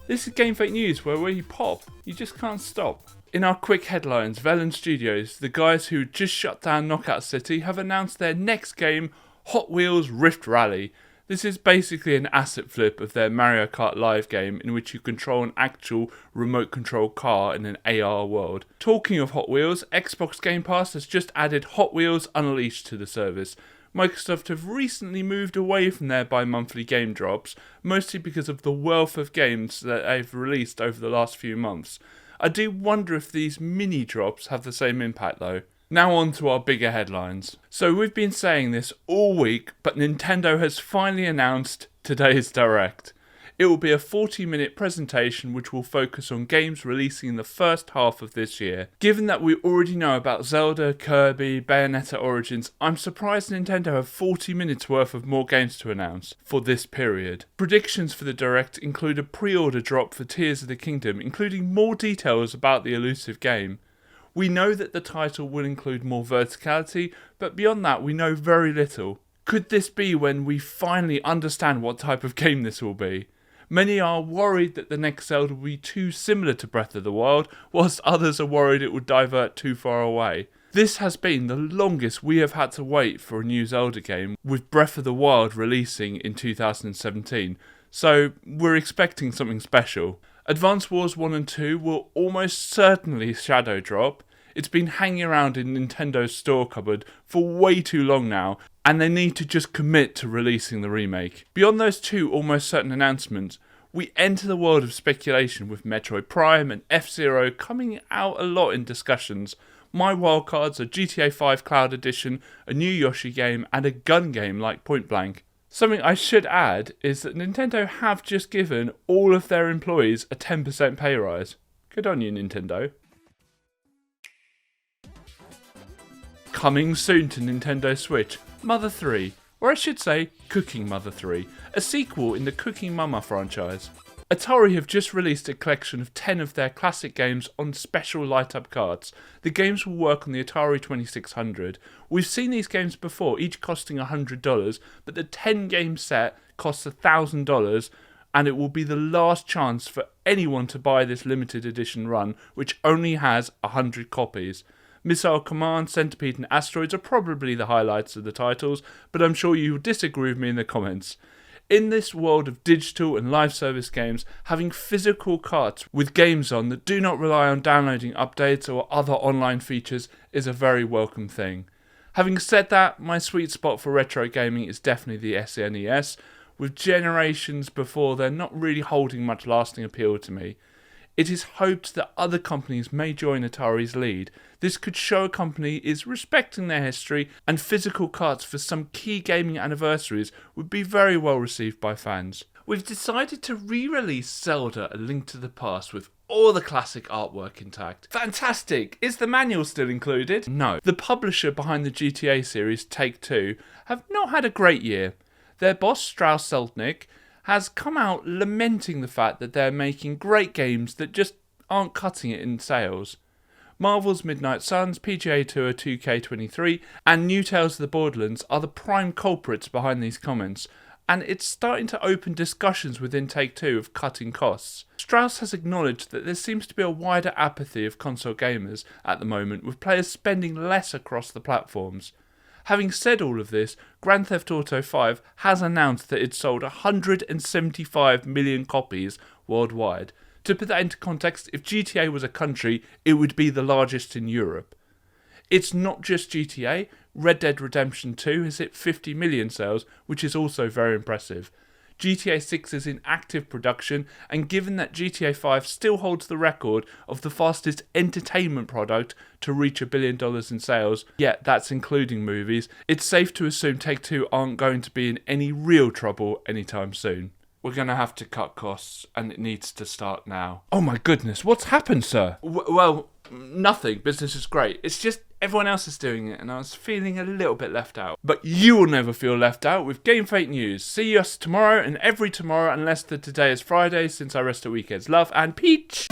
This is GameF8 News, where you pop, you just can't stop. In our quick headlines, Velen Studios, the guys who just shut down Knockout City, have announced their next game, Hot Wheels Rift Rally. This is basically an asset flip of their Mario Kart Live game in which you control an actual remote control car in an AR world. Talking of Hot Wheels, Xbox Game Pass has just added Hot Wheels Unleashed to the service. Microsoft have recently moved away from their bi-monthly game drops, mostly because of the wealth of games that they've released over the last few months. I do wonder if these mini drops have the same impact though. Now on to our bigger headlines. So we've been saying this all week, but Nintendo has finally announced today's Direct. It will be a 40-minute presentation which will focus on games releasing in the first half of this year. Given that we already know about Zelda, Kirby, Bayonetta Origins, I'm surprised Nintendo have 40 minutes worth of more games to announce for this period. Predictions for the Direct include a pre-order drop for Tears of the Kingdom, including more details about the elusive game. We know that the title will include more verticality, but beyond that we know very little. Could this be when we finally understand what type of game this will be? Many are worried that the next Zelda will be too similar to Breath of the Wild, whilst others are worried it would divert too far away. This has been the longest we have had to wait for a new Zelda game, with Breath of the Wild releasing in 2017, so we're expecting something special. Advance Wars 1 and 2 will almost certainly shadow drop. It's been hanging around in Nintendo's store cupboard for way too long now, and they need to just commit to releasing the remake. Beyond those two almost certain announcements, we enter the world of speculation with Metroid Prime and F-Zero coming out a lot in discussions. My wildcards are GTA 5 Cloud Edition, a new Yoshi game, and a gun game like Point Blank. Something I should add is that Nintendo have just given all of their employees a 10% pay rise. Good on you, Nintendo. Coming soon to Nintendo Switch, Mother 3, or I should say Cooking Mother 3, a sequel in the Cooking Mama franchise. Atari have just released a collection of 10 of their classic games on special light-up cards. The games will work on the Atari 2600. We've seen these games before, each costing $100, but the 10-game set costs $1,000, and it will be the last chance for anyone to buy this limited edition run, which only has 100 copies. Missile Command, Centipede and Asteroids are probably the highlights of the titles, but I'm sure you'll disagree with me in the comments. In this world of digital and live service games, having physical carts with games on that do not rely on downloading updates or other online features is a very welcome thing. Having said that, my sweet spot for retro gaming is definitely the SNES. With generations before, they're not really holding much lasting appeal to me. It is hoped that other companies may join Atari's lead. This could show a company is respecting their history, and physical carts for some key gaming anniversaries would be very well received by fans. We've decided to re-release Zelda A Link to the Past with all the classic artwork intact. Fantastic! Is the manual still included? No. The publisher behind the GTA series, Take-Two, have not had a great year. Their boss, Strauss-Zelnick, has come out lamenting the fact that they're making great games that just aren't cutting it in sales. Marvel's Midnight Suns, PGA Tour 2K23 and New Tales of the Borderlands are the prime culprits behind these comments, and it's starting to open discussions within Take-Two of cutting costs. Strauss has acknowledged that there seems to be a wider apathy of console gamers at the moment, with players spending less across the platforms. Having said all of this, Grand Theft Auto 5 has announced that it sold 175 million copies worldwide. To put that into context, if GTA was a country, it would be the largest in Europe. It's not just GTA, Red Dead Redemption 2 has hit 50 million sales, which is also very impressive. GTA 6 is in active production, and given that GTA 5 still holds the record of the fastest entertainment product to reach $1 billion in sales, yet that's including movies, it's safe to assume Take-Two aren't going to be in any real trouble anytime soon. We're going to have to cut costs, and it needs to start now. Oh my goodness, what's happened, sir? Well, nothing. Business is great. It's just everyone else is doing it, and I was feeling a little bit left out. But you will never feel left out with GameF8 News. See us tomorrow and every tomorrow, unless the today is Friday, since I rest at weekends. Love and peach!